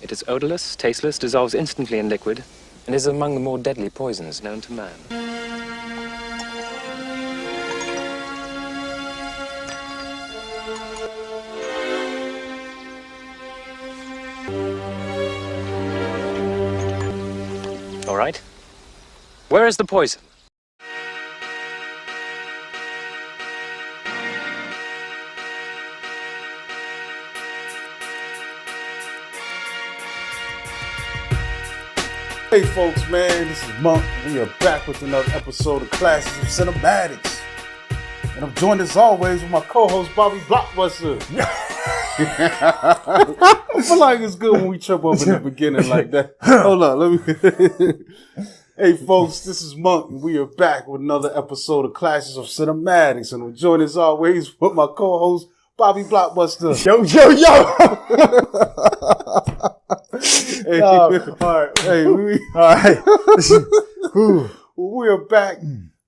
It is odorless, tasteless, dissolves instantly in liquid, and is among the more deadly poisons known to man. All right. Where is the poison? Hey folks, man, this is Monk. We are back with another episode of Classes of Cinematics. And I'm joined as always with my co-host Bobby Blockbuster. I feel like it's good when we trip up in the beginning like that. Hold on, let me... Hey folks, this is Monk, and we are back with another episode of Classes of Cinematics. And I'm joined as always with my co-host Bobby Blockbuster. Yo! Hey, all right. Hey, All right. we are back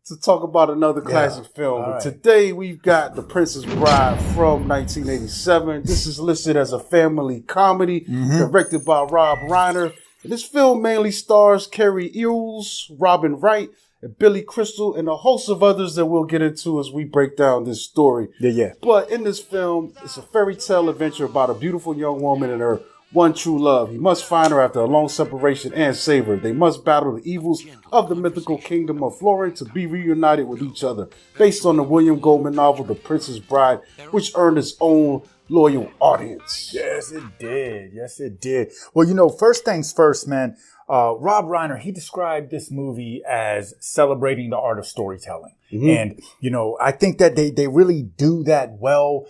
to talk about another classic film. Right. Today we've got The Princess Bride from 1987. This is listed as a family comedy directed by Rob Reiner. And this film mainly stars Carrie Ells, Robin Wright, and Billy Crystal, and a host of others that we'll get into as we break down this story. Yeah. But in this film, it's a fairy tale adventure about a beautiful young woman and her one true love. He must find her after a long separation and save her. They must battle the evils of the mythical kingdom of Florin to be reunited with each other. Based on the William Goldman novel, The Princess Bride, which earned its own loyal audience. Yes, it did. Well, first things first, man. Rob Reiner, he described this movie as celebrating the art of storytelling. And, I think that they really do that well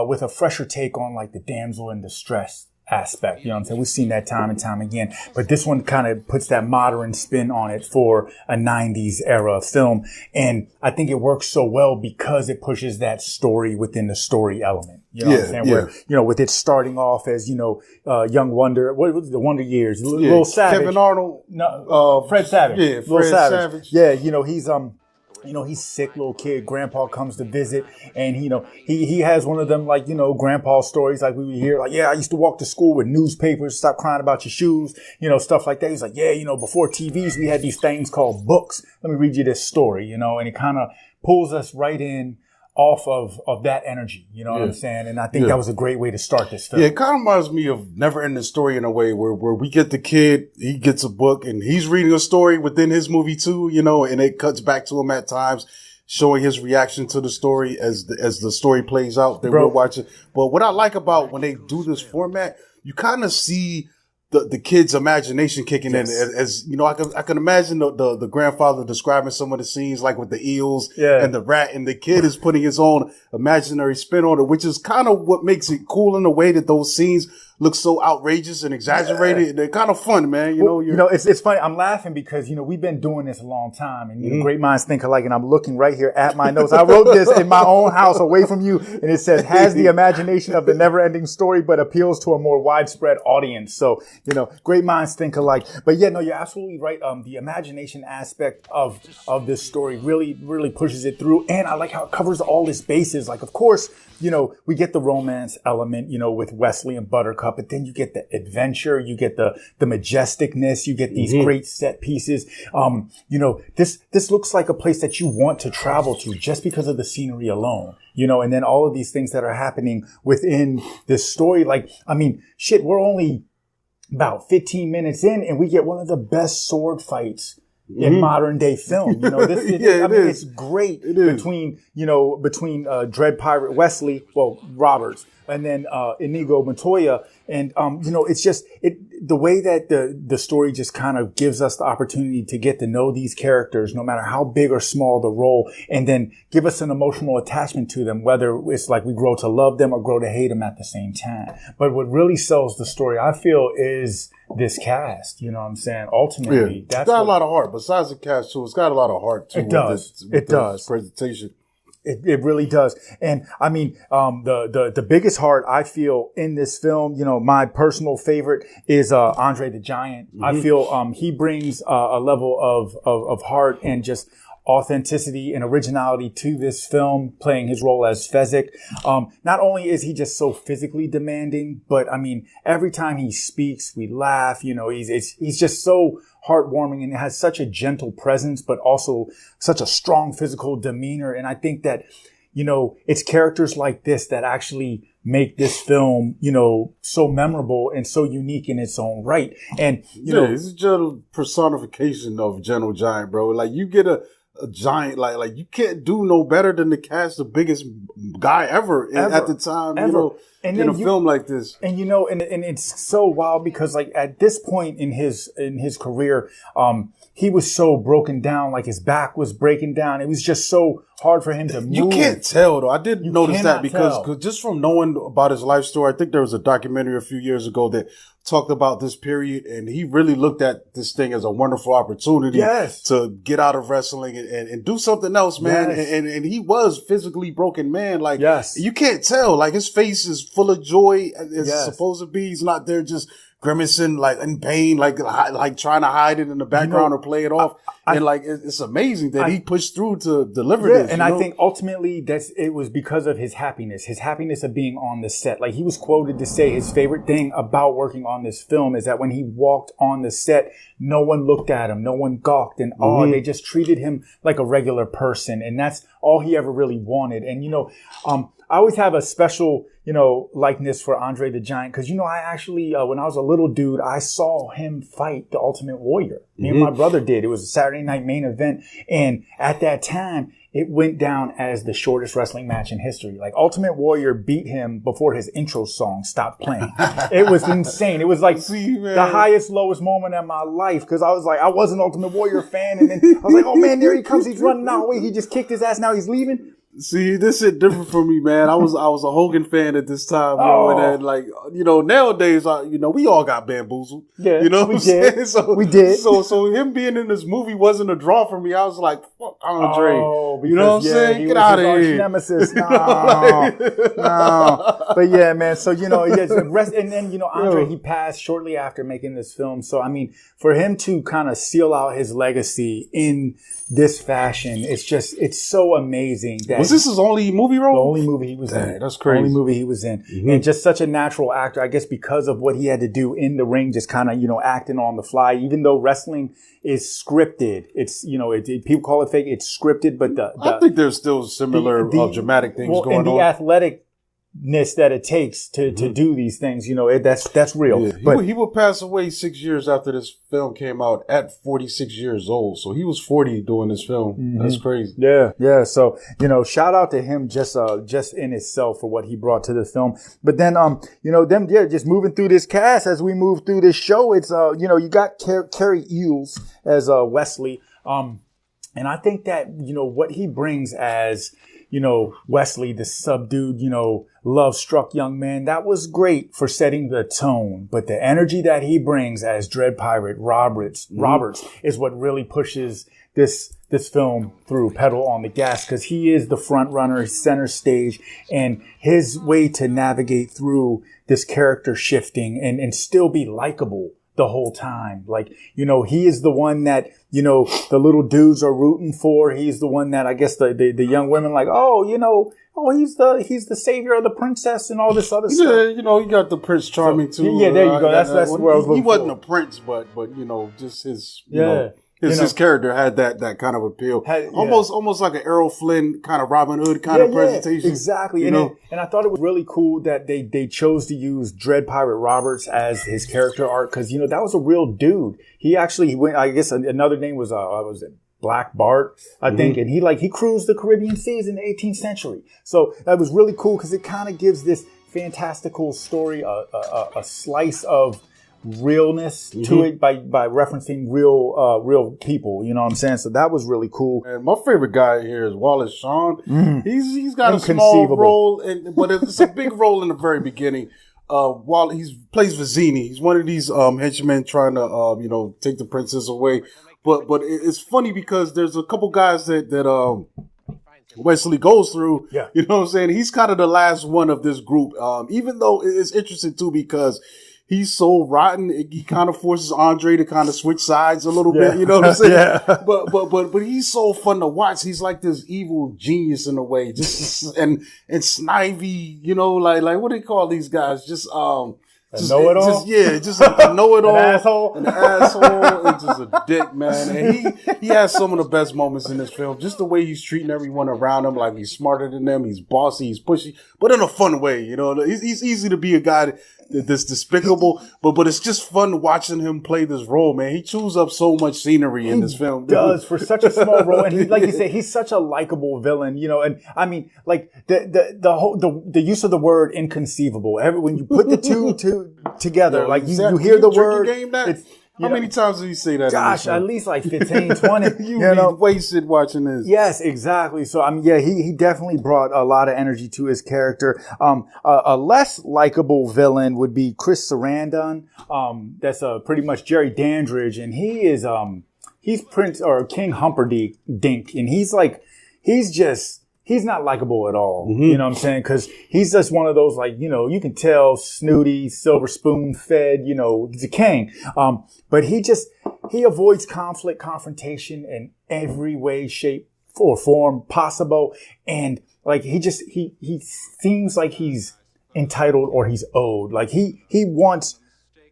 with a fresher take on like the damsel in distress aspect. You know what I'm saying? We've seen that time and time again, but this one kind of puts that modern spin on it for a 90s era film. And I think it works so well because it pushes that story within the story element. You know what I'm saying? Where, with it starting off as, Young Wonder, what was the Wonder Years? Little Savage. Kevin Arnold. No, Fred Savage. Yeah, Fred Savage. Yeah, he's sick, little kid. Grandpa comes to visit, and he has one of them grandpa stories like we would hear, like, yeah, I used to walk to school with newspapers, stop crying about your shoes, stuff like that. He's like, yeah, before TVs we had these things called books. Let me read you this story, and it kind of pulls us right in off of that energy, you know what I'm saying? And I think that was a great way to start this film. Yeah, it kind of reminds me of Never Ending Story in a way where we get the kid, he gets a book and he's reading a story within his movie too, and it cuts back to him at times, showing his reaction to the story as the story plays out that we're watching. But what I like about when they do this format, you kind of see the kid's imagination kicking in, as I can imagine the grandfather describing some of the scenes, like with the eels and the rat, and the kid is putting his own imaginary spin on it, which is kind of what makes it cool in the way that those scenes look so outrageous and exaggerated. They're kind of fun, man. It's funny. I'm laughing because, we've been doing this a long time, and great minds think alike. And I'm looking right here at my notes. I wrote this in my own house away from you, and it says, has the imagination of the never ending story, but appeals to a more widespread audience. So, great minds think alike. But yeah, no, you're absolutely right. The imagination aspect of this story really, really pushes it through. And I like how it covers all its bases. Like, of course, we get the romance element, with Wesley and Buttercup, but then you get the adventure, you get the majesticness, you get these great set pieces. This looks like a place that you want to travel to just because of the scenery alone, and then all of these things that are happening within this story. Like, we're only about 15 minutes in and we get one of the best sword fights in modern day film. It's great between Dread Pirate Wesley, Roberts, and then Inigo Montoya. And, it's just the way that the story just kind of gives us the opportunity to get to know these characters, no matter how big or small the role, and then give us an emotional attachment to them, whether it's like we grow to love them or grow to hate them at the same time. But what really sells the story, I feel, is this cast. You know what I'm saying? Ultimately, that's got a lot of heart. Besides the cast, too, it's got a lot of heart too. It does. It does. Presentation. It really does. And the biggest heart I feel in this film, my personal favorite is Andre the Giant. I feel he brings a level of heart and just authenticity and originality to this film, playing his role as Fezzik. Not only is he just so physically demanding, but I mean, every time he speaks, we laugh. You know, he's just so heartwarming and has such a gentle presence, but also such a strong physical demeanor. And I think that, you know, it's characters like this that actually make this film, you know, so memorable and so unique in its own right. And, you know, it's just a personification of Gentle Giant, bro. Like, you get a giant, like you can't do no better than to cast the biggest guy ever at the time, you know, and in a film like this. And, you know, and it's so wild because, like, at this point in his career, he was so broken down, like his back was breaking down. It was just so hard for him to move. You can't tell, though. I did notice that because just from knowing about his life story, I think there was a documentary a few years ago that talked about this period, and he really looked at this thing as a wonderful opportunity to get out of wrestling and do something else, man. Yes. And he was physically broken, man. Like, you can't tell. Like, his face is full of joy. It's supposed to be. He's not there just grimacing, like in pain, like trying to hide it in the background or play it off. And like, it's amazing that he pushed through to deliver this. And I think ultimately it was because of his happiness of being on the set. Like, he was quoted to say his favorite thing about working on this film is that when he walked on the set, no one looked at him, no one gawked and awed. They just treated him like a regular person. And that's all he ever really wanted. And, you know, I always have a special, you know, likeness for Andre the Giant. Cause, you know, I actually, when I was a little dude, I saw him fight the Ultimate Warrior. Me and my brother did. It was a Saturday night main event. And at that time, it went down as the shortest wrestling match in history. Like, Ultimate Warrior beat him before his intro song stopped playing. It was insane. It was like the highest, lowest moment in my life. Cause I was like, I was an Ultimate Warrior fan. And then I was like, oh man, there he comes. He's running out. Wait, he just kicked his ass. Now he's leaving. See, this shit different for me, man. I was a Hogan fan at this time, and then, like, you know, nowadays, you know, we all got bamboozled. Yeah, you know what I'm saying? So we did. So him being in this movie wasn't a draw for me. I was like, fuck Andre. You know what I'm saying? Get out of here. Nemesis. No. But yeah, man. So, you know, and then, you know, Andre, he passed shortly after making this film. So, I mean, for him to kind of seal out his legacy in this fashion, it's so amazing. That was this his only movie role? The only movie he was in. That's crazy. The only movie he was in. And just such a natural actor, I guess, because of what he had to do in the ring, just kind of, you know, acting on the fly. Even though wrestling is scripted, it's, you know, people call it fake, it's scripted, but I think there's still similar dramatic things going on. And the athletic that it takes to do these things, you know, that's real. Yeah. But he would pass away 6 years after this film came out at 46 years old. So he was 40 doing this film. That's crazy. Yeah. So, you know, shout out to him just in itself for what he brought to the film. But then, you know, just moving through this cast as we move through this show, it's, you know, you got Carrie Eels as Wesley. And I think that, you know, what he brings as, you know, Wesley, the subdued, you know, love-struck young man, that was great for setting the tone. But the energy that he brings as Dread Pirate Roberts is what really pushes this film through, pedal on the gas, because he is the front runner, center stage, and his way to navigate through this character shifting and still be likable the whole time. Like, you know, he is the one that, you know, the little dudes are rooting for. He's the one that I guess the young women like, oh, you know, he's the savior of the princess and all this other stuff. Yeah, you know, he got the Prince Charming too. Yeah, there you go. That's where I was looking He wasn't a prince, but you know, just his his character had that kind of appeal. Almost like an Errol Flynn kind of Robin Hood kind of presentation. Exactly. And I thought it was really cool that they chose to use Dread Pirate Roberts as his character arc, because, you know, that was a real dude. He went, I guess another name was Black Bart, I think. And he cruised the Caribbean seas in the 18th century. So that was really cool because it kind of gives this fantastical story a slice of realness to it by referencing real people, you know what I'm saying? So that was really cool. And my favorite guy here is Wallace Shawn. He's got a small role, but it's a big role in the very beginning. While he plays Vizzini, he's one of these henchmen trying to you know, take the princess away. But it's funny because there's a couple guys that Wesley goes through. Yeah. You know what I'm saying? He's kind of the last one of this group. Even though it's interesting too, because he's so rotten. He kind of forces Andre to kind of switch sides a little bit. You know what I'm saying? Yeah. But he's so fun to watch. He's like this evil genius in a way, just and snivy. You know, like what do they call these guys? Just know-it-all? Just a know-it-all. An asshole. And just a dick, man. And he has some of the best moments in this film. Just the way he's treating everyone around him, like he's smarter than them, he's bossy, he's pushy, but in a fun way, you know. He's easy to be a guy that's despicable, but it's just fun watching him play this role, man. He chews up so much scenery in this film. He does, for such a small role. And he, like you said, he's such a likable villain, you know. And I mean, like the use of the word inconceivable. When you put the two together, like you hear the word. How many times did you say that? Gosh, at least like 15, 20. you know, wasted watching this. Yes, exactly. So, I mean, yeah, he definitely brought a lot of energy to his character. A less likable villain would be Chris Sarandon. That's pretty much Jerry Dandridge, and he's Prince or King Humperdinck, and he's not likable at all. Mm-hmm. You know what I'm saying? Because he's just one of those, like, you know, you can tell, snooty, silver spoon fed, you know, he's a king. But he avoids conflict, confrontation in every way, shape, or form possible. And like, he seems like he's entitled or he's owed. Like he wants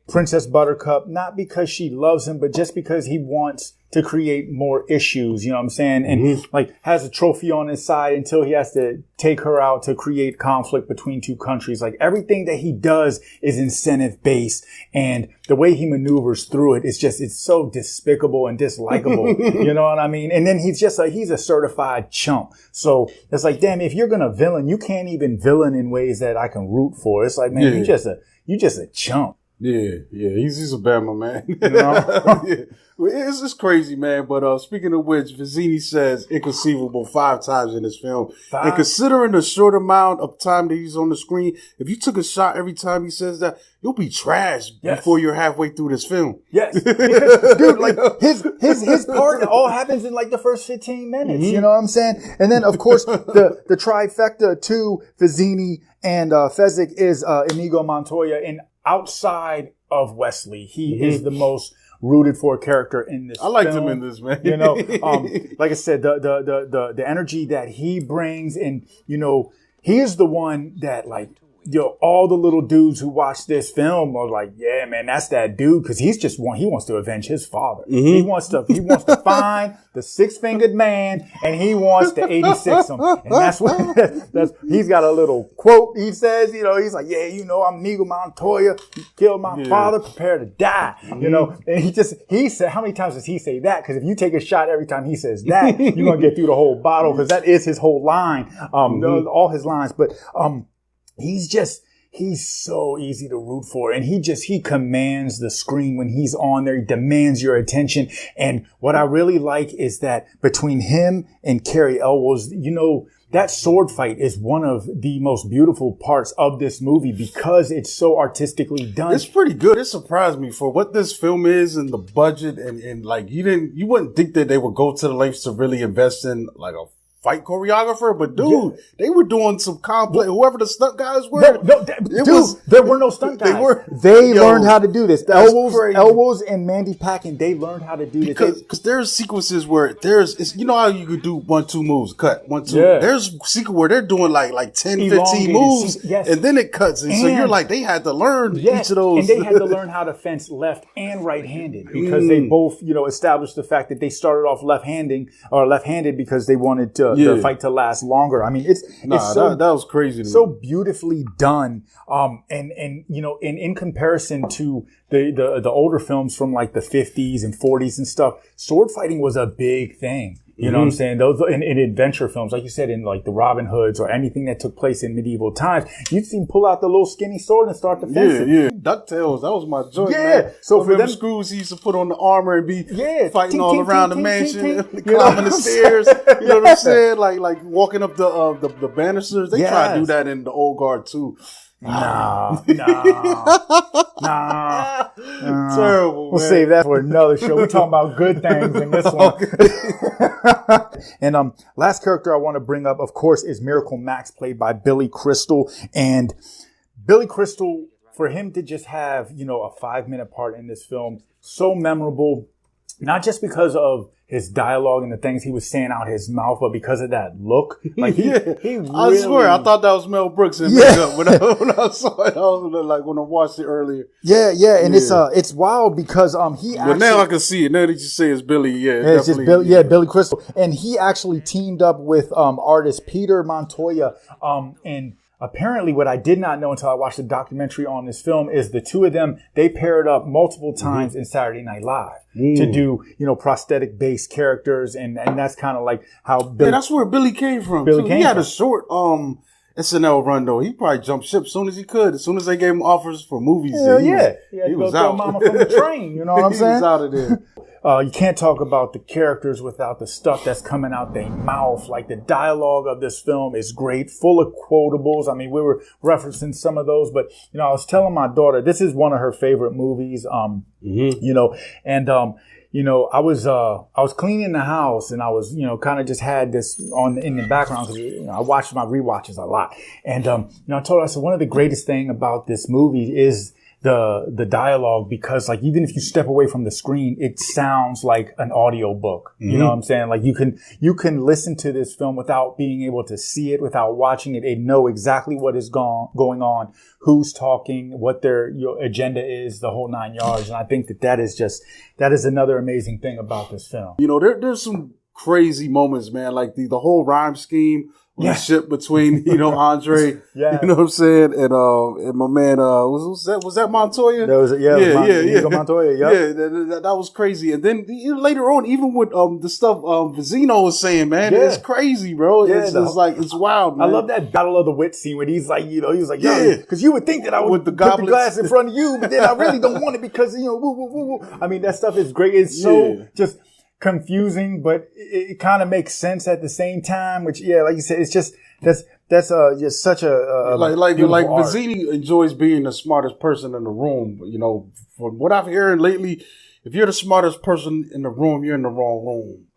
Princess Buttercup, not because she loves him, but just because he wants to create more issues, you know what I'm saying? And like has a trophy on his side until he has to take her out to create conflict between two countries. Like everything that he does is incentive based, and the way he maneuvers through it is it's so despicable and dislikable. You know what I mean? And then he's a certified chump. So it's like, damn, if you're gonna villain, you can't even villain in ways that I can root for. It's like, man, you just a chump. Yeah, he's a Bama, man. You know? Yeah. It's just crazy, man. But speaking of which, Vizzini says inconceivable 5 times in this film. 5? And considering the short amount of time that he's on the screen, if you took a shot every time he says that, you'll be trashed before you're halfway through this film. Yes. Because, dude, like his part all happens in like the first 15 minutes. You know what I'm saying? And then of course the trifecta to Vizzini and Fezzik is Inigo Montoya, and outside of Wesley, he is the most rooted for character in this. I liked film. him in this, man. You know, like I said, the energy that he brings, and you know, he is the one that, like, you know, all the little dudes who watch this film are like, yeah, man, that's that dude, because he wants to avenge his father. He wants to find the 6-fingered man, and he wants to 86 him. And that's what he's got a little quote he says, you know, he's like, yeah, you know, I'm Inigo Montoya, he killed my father, prepare to die. You know, and he said, how many times does he say that? Because if you take a shot every time he says that, you're gonna get through the whole bottle, because that is his whole line, all his lines. But he's so easy to root for, and he commands the screen when he's on there. He demands your attention. And what I really like is that between him and Carrie Elwes, you know, that sword fight is one of the most beautiful parts of this movie because it's so artistically done. It's pretty good. It surprised me for what this film is and the budget, and like you wouldn't think that they would go to the lengths to really invest in like a fight choreographer, but dude, they were doing some complex. Whoever the stunt guys were, there were no stunt guys. They learned how to do this. Elwes and Mandy Paquin, they learned how to do this because there's sequences where you know how you could do 1-2 moves, cut 1-2. Yeah. There's sequence where they're doing like 10, 15 moves, and then it cuts, and so you're like, they had to learn each of those, and they had to learn how to fence left and right-handed because they both, you know, established the fact that they started off left-handed because they wanted to. The fight to last longer. I mean, that was crazy. So beautifully done. And you know, in comparison to the older films from like the 50s and 40s and stuff, sword fighting was a big thing. You know what I'm saying? Those in adventure films, like you said, in like the Robin Hoods or anything that took place in medieval times, you'd see him pull out the little skinny sword and start to fence it. Yeah, DuckTales, that was my joint. Yeah, man. So for them screws, he used to put on the armor and be fighting all around the mansion, climbing the stairs. You know what I'm saying? Like walking up the banisters. They try to do that in the Old Guard too. Nah. Terrible. We'll save that for another show. We're talking about good things in this one. And last character I want to bring up, of course, is Miracle Max, played by Billy Crystal. And Billy Crystal, for him to just have, you know, a 5-minute part in this film, so memorable, not just because of his dialogue and the things he was saying out his mouth, but because of that look. Like he really, I swear, I thought that was Mel Brooks in makeup when I saw it. I was like, when I watched it earlier. And it's wild because he actually. But now I can see it. Now that you say it's Billy, it's just Billy, Billy Crystal, and he actually teamed up with artist Peter Montoya, and. Apparently, what I did not know until I watched the documentary on this film is the two of them, they paired up multiple times in Saturday Night Live to do, you know, prosthetic-based characters. And that's kind of like how Billy... Yeah, that's where Billy came from. He had a short SNL run, though. He probably jumped ship as soon as he could. As soon as they gave him offers for movies. He was out. Mama from the train, you know what I'm saying? He was out of there. You can't talk about the characters without the stuff that's coming out their mouth. Like the dialogue of this film is great, full of quotables. I mean, we were referencing some of those, but you know, I was telling my daughter this is one of her favorite movies. You know, and you know, I was cleaning the house and I was, you know, kind of just had this on in the background because you know, I watched my rewatches a lot. And you know, I told her, I said one of the greatest thing about this movie is the dialogue, because like even if you step away from the screen, it sounds like an audio book. You know what I'm saying? Like you can listen to this film without being able to see it, without watching it, and know exactly what is going on, who's talking, what their agenda is, the whole 9 yards. And I think that is another amazing thing about this film. You know, there's some crazy moments, man. Like the whole rhyme scheme. The ship between, you know, Andre, you know what I'm saying, and my man, was that Montoya? That was Montoya, that was crazy. And then later on, even with the stuff Vizino was saying, man, it's crazy, bro. It's like it's wild, man. I love that Battle of the Wits scene when he's like, you know, he was like, because you would think that I would put the glass in front of you, but then I really don't want it because, you know, woo, woo, woo, woo. I mean, that stuff is great. It's so just confusing, but it kind of makes sense at the same time, which like you said, it's just that's just such a like Vizzini enjoys being the smartest person in the room. You know, from what I've heard lately, if you're the smartest person in the room, you're in the wrong room.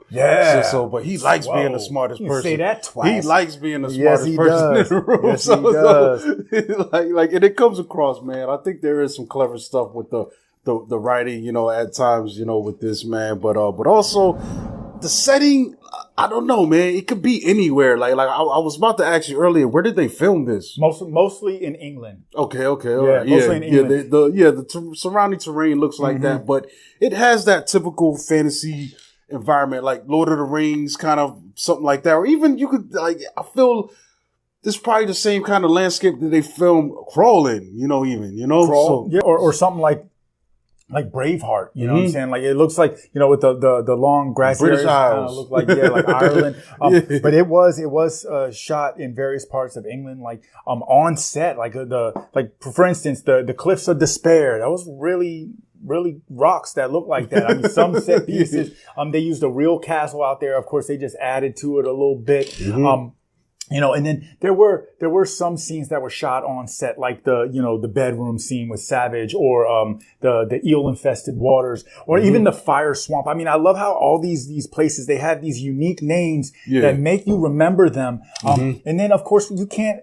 But he likes being the smartest person. Say that twice. He likes being the smartest person in the room. Yes, he does. Like, and it comes across, man. I think there is some clever stuff with the writing, you know, at times, you know, with this, man, but also the setting, I don't know, man. It could be anywhere. Like I was about to ask you earlier, where did they film this? Mostly in England. Okay, all right. Mostly in England. The surrounding terrain looks like that, but it has that typical fantasy environment, like Lord of the Rings, kind of something like that. Or even you could, like, I feel this is probably the same kind of landscape that they film Crawl in, you know, even, you know? Or something like Braveheart, you know what I'm saying? Like it looks like, you know, with the long grassy British areas, kind of look like like Ireland. But it was shot in various parts of England, like on set, like for instance the Cliffs of Despair. That was really rocks that look like that. I mean, some set pieces, they used a real castle out there. Of course, they just added to it a little bit. You know, and then there were some scenes that were shot on set, like the bedroom scene with Savage, or the eel infested waters, or even the fire swamp. I mean, I love how all these places, they have these unique names that make you remember them. And then of course you can't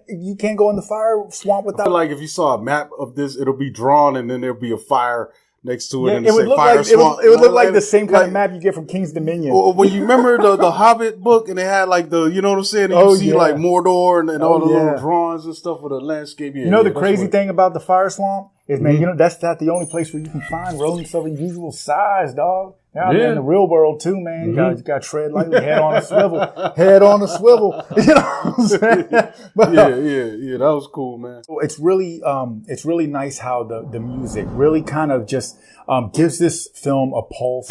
go in the fire swamp without. I feel like if you saw a map of this, it'll be drawn and then there'll be a fire next to it, and it would look fire like swamp. It would look like the same kind of map you get from King's Dominion. Or when you remember the Hobbit book, and they had like you know what I'm saying? And you see like Mordor and all the little drawings and stuff for the landscape. You know the crazy thing about the fire swamp is, man, you know that's not the only place where you can find rodents of unusual size, dog. Now in the real world too, man. You got to tread lightly, head on a swivel. You know what I'm saying? But, that was cool, man. It's really nice how the music really kind of just gives this film a pulse,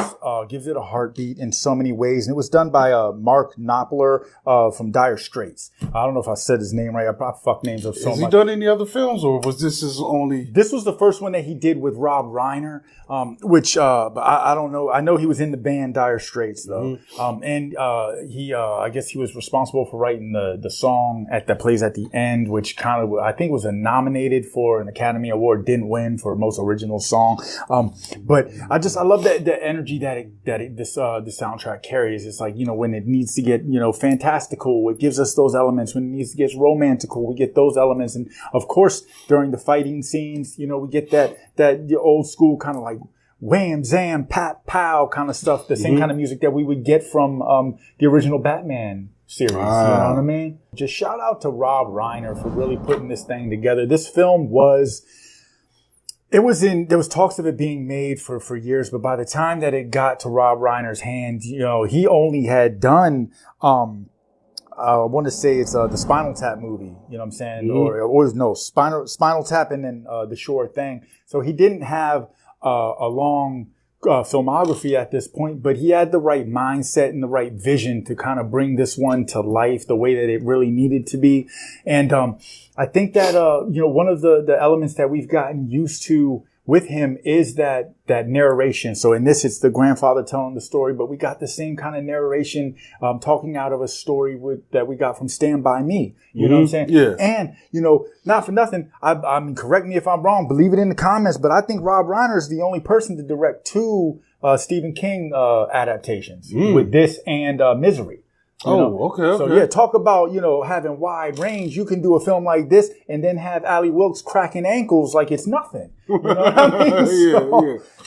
gives it a heartbeat in so many ways. And it was done by Mark Knopfler from Dire Straits. I don't know if I said his name right. I probably fuck names up so much. Has he done any other films, or was this his only? This was the first one that he did with Rob Reiner, which but I don't know. I know know he was in the band Dire Straits though. And I guess he was responsible for writing the song that plays at the end, which kind of, I think was nominated for an Academy Award, didn't win for most original song. But I love the energy that this soundtrack carries. It's like, when it needs to get, fantastical, it gives us those elements. When it needs to get romantical, we get those elements. And of course, during the fighting scenes, we get that old school kind of like wham, zam, pat, pow kind of stuff. The same kind of music that we would get from the original Batman series. You know what I mean? Just shout out to Rob Reiner for really putting this thing together. This film there was talks of it being made for years, but by the time that it got to Rob Reiner's hands, he only had done, I want to say it's the Spinal Tap movie, you know what I'm saying? Or Spinal Tap and then The Sure Thing. So he didn't have a long filmography at this point, but he had the right mindset and the right vision to kind of bring this one to life the way that it really needed to be. And I think that one of the elements that we've gotten used to with him is that narration. So in this, it's the grandfather telling the story, but we got the same kind of narration, talking out of a story that we got from Stand By Me. You know what I'm saying? Yeah. And, not for nothing, I mean, correct me if I'm wrong, believe it in the comments, but I think Rob Reiner is the only person to direct two Stephen King adaptations with this and Misery. Okay. So yeah, talk about, having wide range. You can do a film like this and then have Ali Wilkes cracking ankles like it's nothing. You know what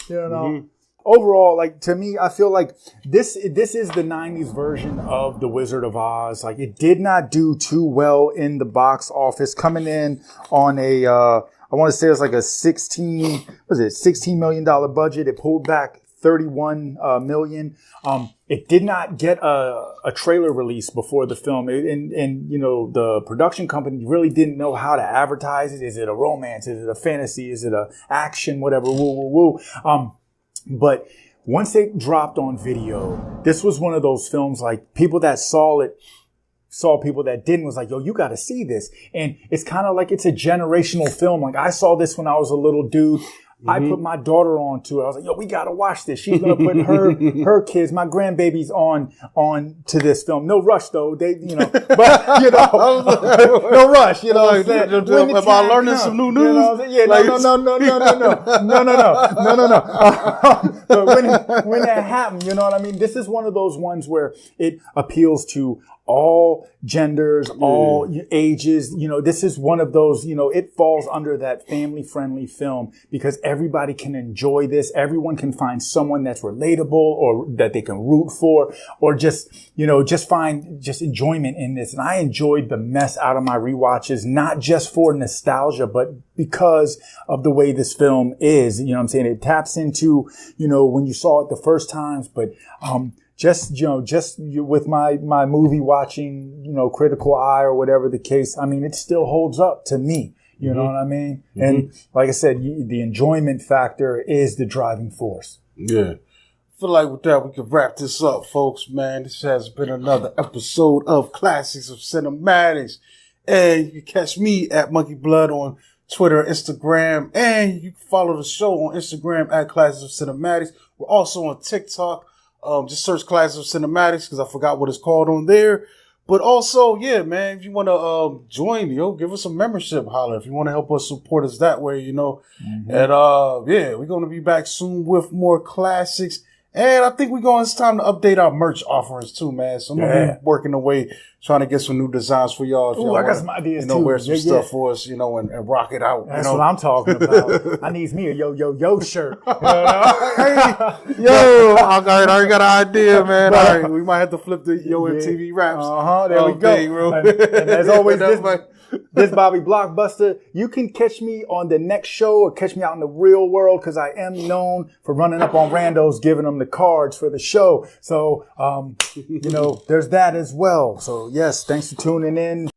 I mean? Overall, like, to me, I feel like this is the 90s version of The Wizard of Oz. Like, it did not do too well in the box office, coming in on a, I want to say it's like a $16 million budget. It pulled back 31 million. It did not get a trailer release before the film. And the production company really didn't know how to advertise it. Is it a romance? Is it a fantasy? Is it a action? Whatever. Woo. But once it dropped on video, this was one of those films, like, people that saw it, saw people that didn't, was like, yo, you got to see this. And it's kind of like it's a generational film. Like, I saw this when I was a little dude. I put my daughter on to it. I was like, yo, we got to watch this. She's going to put her kids, my grandbabies on to this film. No rush though. But no rush, you know what I'm saying? Am I learning some new news? You know what I'm saying? No. But when that happened, you know what I mean? This is one of those ones where it appeals to all genders, all ages. This is one of those, it falls under that family-friendly film because everybody can enjoy this. Everyone can find someone that's relatable or that they can root for, or just find enjoyment in this. And I enjoyed the mess out of my rewatches, not just for nostalgia, but because of the way this film is. You know what I'm saying? It taps into, when you saw it the first times, but, just with my movie watching, critical eye or whatever the case, I mean, it still holds up to me. You know what I mean? And like I said, the enjoyment factor is the driving force. Yeah. I feel like with that, we can wrap this up, folks, man. This has been another episode of Classics of Cinematics. And you can catch me at Monkey Blood on Twitter, Instagram, and you can follow the show on Instagram at Classics of Cinematics. We're also on TikTok. Just search Classics of Cinematics because I forgot what it's called on there. But also, yeah, man, if you want to join, give us a membership holler if you want to help us support us that way, And we're going to be back soon with more classics. And I think it's time to update our merch offerings too, man. So I'm going to be working away, trying to get some new designs for y'all. If y'all I got some ideas too. Wear some stuff for us, and rock it out. That's what I'm talking about. I need me a yo shirt. Hey, yo, I already got an idea, man. All right, we might have to flip the Yo MTV Raps. There we go. Thing, bro. And as always, this Bobby Blockbuster, you can catch me on the next show or catch me out in the real world because I am known for running up on randos, giving them the cards for the show. So, there's that as well. So, yes, thanks for tuning in.